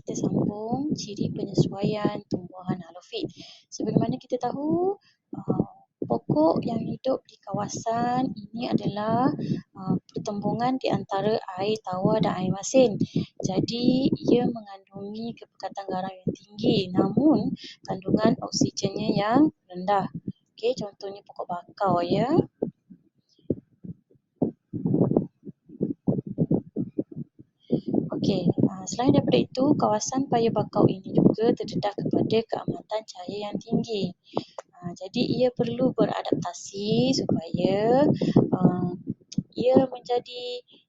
kita sambung ciri penyesuaian tumbuhan halofit. Sebagaimana kita tahu, pokok yang hidup di kawasan ini adalah pertembungan di antara air tawar dan air masin. Jadi, ia mengandungi kepekatan garam yang tinggi, namun kandungan oksigennya yang rendah. Okey, contohnya pokok bakau ya. Okey, selain daripada itu, kawasan paya bakau ini juga terdedah kepada keamatan cahaya yang tinggi. Jadi ia perlu beradaptasi supaya ia menjadi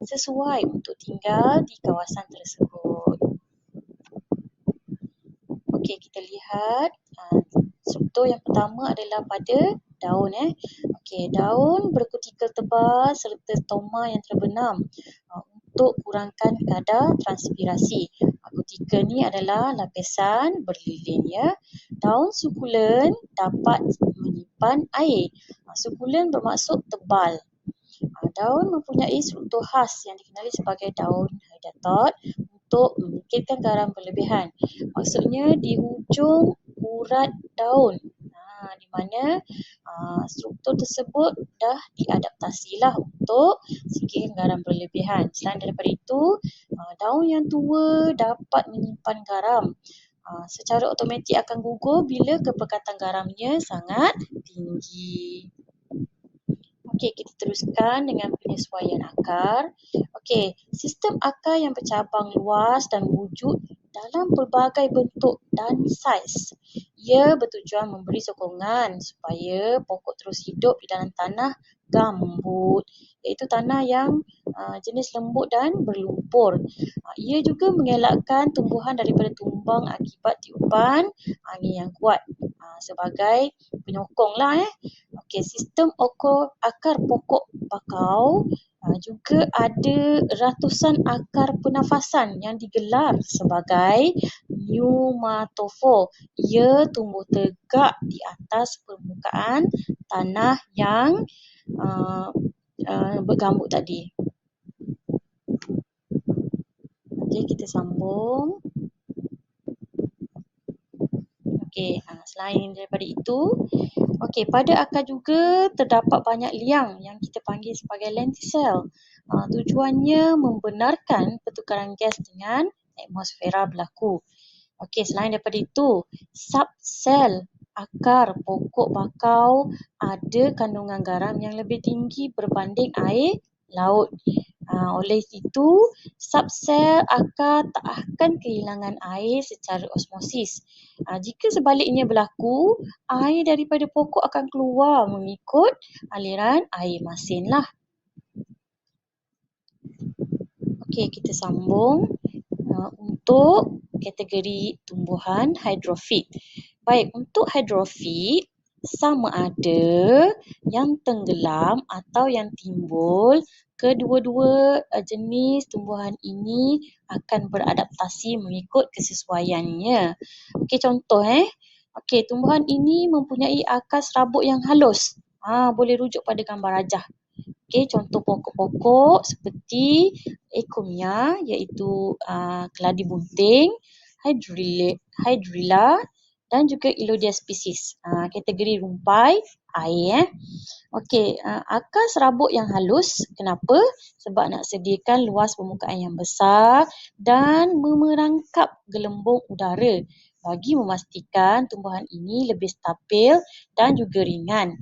sesuai untuk tinggal di kawasan tersebut. Okey, kita lihat struktur yang pertama adalah pada daun. Okey, daun berkutikel tebal serta stoma yang terbenam untuk kurangkan kadar transpirasi. Kutikel ni adalah lapisan berlilin ya. Daun sukulen dapat menyimpan air. Sukulen bermaksud tebal. Daun mempunyai struktur khas yang dikenali sebagai daun hydatid untuk menyingkirkan garam berlebihan. Maksudnya di hujung urat daun, di mana struktur tersebut dah diadaptasilah untuk singkirkan garam berlebihan. Selain daripada itu, daun yang tua dapat menyimpan garam. Secara automatik akan gugur bila kepekatan garamnya sangat tinggi. Okey, kita teruskan dengan penyesuaian akar. Okey, sistem akar yang bercabang luas dan wujud dalam pelbagai bentuk dan saiz. Ia bertujuan memberi sokongan supaya pokok terus hidup di dalam tanah gambut, iaitu tanah yang jenis lembut dan berlumpur. Ia juga mengelakkan tumbuhan daripada tumbang akibat tiupan angin yang kuat sebagai penyokonglah. Okey, sistem akar pokok bakau juga ada ratusan akar pernafasan yang digelar sebagai pneumatophore. Ia tumbuh tegak di atas permukaan tanah yang bergambut tadi. Okey, kita sambung. Okey, selain daripada itu, pada akar juga terdapat banyak liang yang kita panggil sebagai lenticel. Tujuannya membenarkan pertukaran gas dengan atmosfera berlaku. Okey, selain daripada itu, subsel akar pokok bakau ada kandungan garam yang lebih tinggi berbanding air laut. Oleh itu, subsel akar tak akan kehilangan air secara osmosis. Jika sebaliknya berlaku, air daripada pokok akan keluar mengikut aliran air masinlah. Okey, kita sambung untuk kategori tumbuhan hidrofit. Baik, untuk hidrofit sama ada yang tenggelam atau yang timbul, kedua-dua jenis tumbuhan ini akan beradaptasi mengikut kesesuaiannya. Okey, contoh Okey, tumbuhan ini mempunyai akar serabut yang halus. Boleh rujuk pada gambar rajah. Okey, contoh pokok-pokok seperti Ecomia iaitu keladi bunting, Hydrilla dan juga Elodea species. Kategori rumpai air. Okey, akar serabut yang halus. Kenapa? Sebab nak sediakan luas permukaan yang besar dan memerangkap gelembung udara bagi memastikan tumbuhan ini lebih stabil dan juga ringan.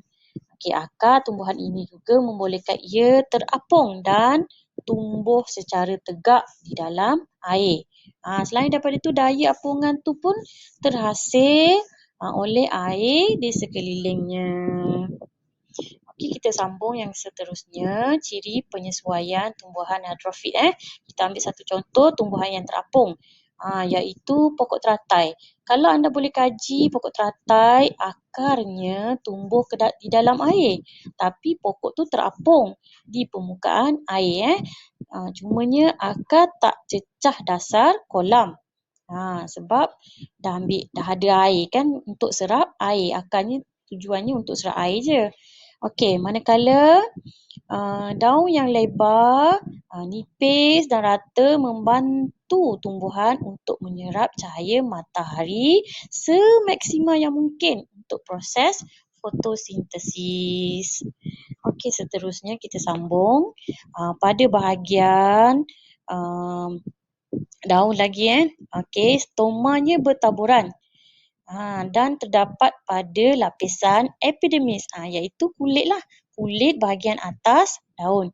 Okey, akar tumbuhan ini juga membolehkan ia terapung dan tumbuh secara tegak di dalam air. Selain daripada itu, daya apungan tu pun terhasil oleh air di sekelilingnya. Okey, kita sambung yang seterusnya, ciri penyesuaian tumbuhan hidrofit. Kita ambil satu contoh tumbuhan yang terapung, iaitu pokok teratai. Kalau anda boleh kaji pokok teratai, akarnya tumbuh di dalam air, tapi pokok tu terapung di permukaan air. Cumanya akar tak cecah dasar kolam. Sebab dah ada air kan untuk serap air. Akarnya tujuannya untuk serap air je. Okey, manakala Daun yang lebar, nipis dan rata membantu tumbuhan untuk menyerap cahaya matahari semaksimal yang mungkin untuk proses fotosintesis. Okey, seterusnya kita sambung pada bahagian daun lagi. Okey, stomanya bertaburan dan terdapat pada lapisan epidermis iaitu kulit lah. Kulit bahagian atas daun.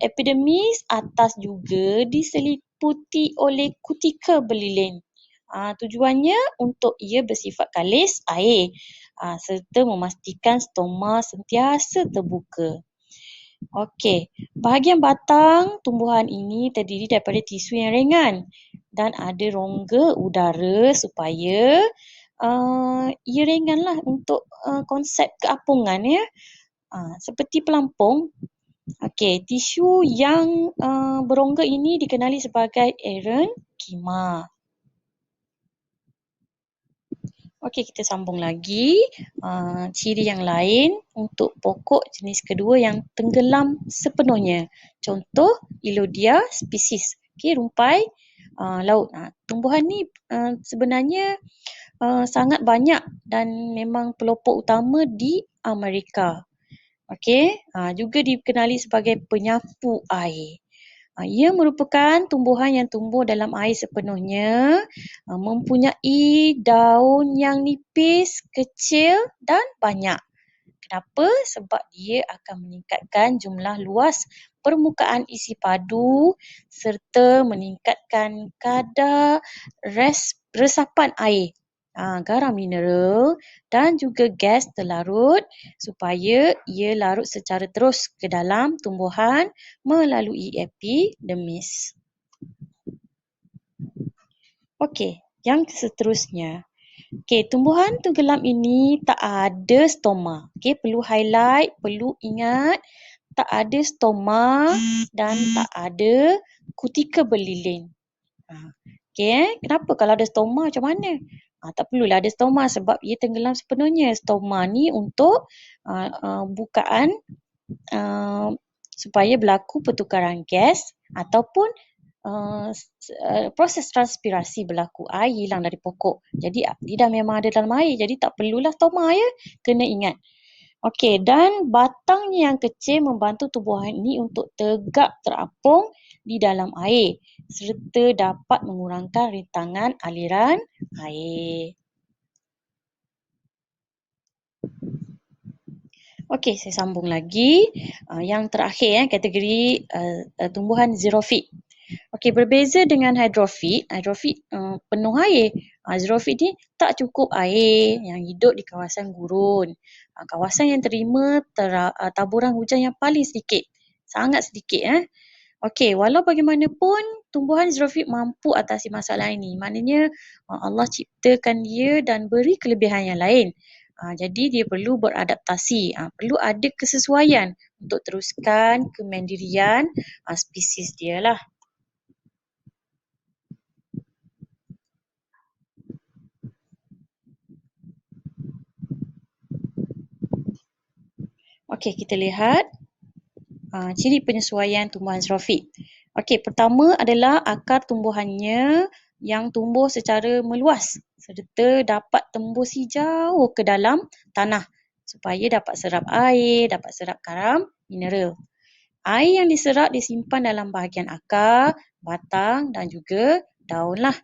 Epidermis atas juga diseliputi oleh kutikel belilin. Tujuannya untuk ia bersifat kalis air serta memastikan stoma sentiasa terbuka. Okey, bahagian batang tumbuhan ini terdiri daripada tisu yang ringan dan ada rongga udara supaya ia ringanlah untuk konsep keapungan ya. Seperti pelampung. Okey, tisu yang berongga ini dikenali sebagai erenkima. Okey, kita sambung lagi. Ciri yang lain untuk pokok jenis kedua yang tenggelam sepenuhnya. Contoh, Ilodia spesies. Okey, rumpai laut. Tumbuhan ni sebenarnya sangat banyak dan memang pelopor utama di Amerika. Okey, juga dikenali sebagai penyapu air. Ia merupakan tumbuhan yang tumbuh dalam air sepenuhnya, mempunyai daun yang nipis, kecil dan banyak. Kenapa? Sebab dia akan meningkatkan jumlah luas permukaan isi padu serta meningkatkan kadar resapan air, garam mineral dan juga gas terlarut supaya ia larut secara terus ke dalam tumbuhan melalui epidermis. Okey, yang seterusnya. Okey, tumbuhan tenggelam ini tak ada stoma. Okey, perlu highlight, perlu ingat tak ada stoma dan tak ada kutikel belilin. Okey, kenapa kalau ada stoma macam mana? Tak perlulah ada stoma sebab ia tenggelam sepenuhnya. Stoma ni untuk bukaan supaya berlaku pertukaran gas ataupun proses transpirasi berlaku. Air hilang dari pokok. Jadi dia dah memang ada dalam air. Jadi tak perlulah stoma ya. Kena ingat. Okey, dan batangnya yang kecil membantu tumbuhan ini untuk tegak terapung di dalam air serta dapat mengurangkan rintangan aliran air. Okey, saya sambung lagi. Yang terakhir kategori tumbuhan xerophyte. Okey, berbeza dengan hydrophyte, penuh air. Xerophyte ni tak cukup air yang hidup di kawasan gurun. Kawasan yang terima taburan hujan yang paling sedikit. Sangat sedikit. Okey, walau bagaimanapun tumbuhan xerophyte mampu atasi masalah ini. Maknanya Allah ciptakan dia dan beri kelebihan yang lain. Jadi dia perlu beradaptasi, perlu ada kesesuaian untuk teruskan kemandirian spesies dia lah. Okey, kita lihat ciri penyesuaian tumbuhan xerophyte. Okey, pertama adalah akar tumbuhannya yang tumbuh secara meluas serta dapat tembusi jauh ke dalam tanah supaya dapat serap air, dapat serap garam mineral. Air yang diserap disimpan dalam bahagian akar, batang dan juga daun lah.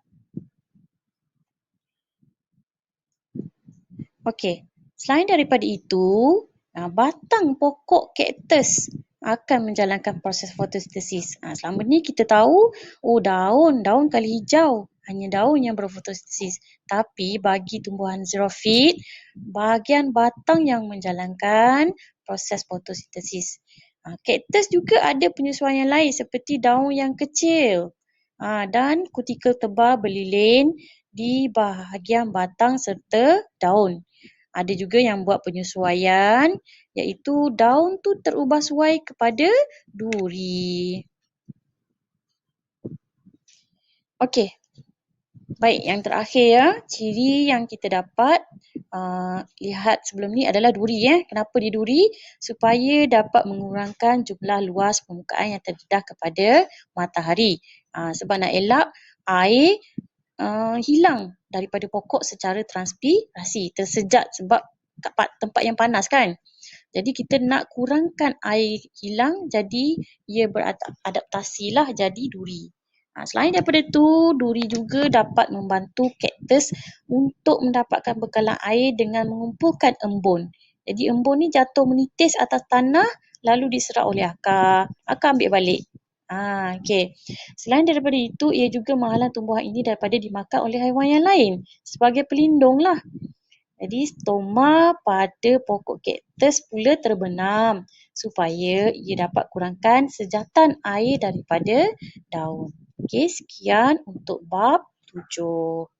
Okey, selain daripada itu, batang pokok kaktus akan menjalankan proses fotosintesis. Selama ni kita tahu, daun kali hijau, hanya daun yang berfotosintesis. Tapi bagi tumbuhan xerophyte, bahagian batang yang menjalankan proses fotosintesis. Kaktus juga ada penyesuaian lain seperti daun yang kecil dan kutikel tebal berlilin di bahagian batang serta daun. Ada juga yang buat penyesuaian iaitu daun tu terubah suai kepada duri. Okey. Baik, yang terakhir ciri yang kita dapat lihat sebelum ni adalah duri. Kenapa dia duri? Supaya dapat mengurangkan jumlah luas permukaan yang terdedah kepada matahari. Sebab nak elak air hilang daripada pokok secara transpirasi, tersejat sebab kat tempat yang panas kan. Jadi kita nak kurangkan air hilang, jadi ia beradaptasilah jadi duri. Selain daripada tu, duri juga dapat membantu kaktus untuk mendapatkan bekalan air dengan mengumpulkan embun. Jadi embun ni jatuh menitis atas tanah lalu diserap oleh akar. Akar ambil balik. Okay. Selain daripada itu, ia juga menghalang tumbuhan ini daripada dimakan oleh haiwan yang lain sebagai pelindung lah. Jadi stoma pada pokok kaktus pula terbenam supaya ia dapat kurangkan sejatan air daripada daun. Okey, sekian untuk bab 7.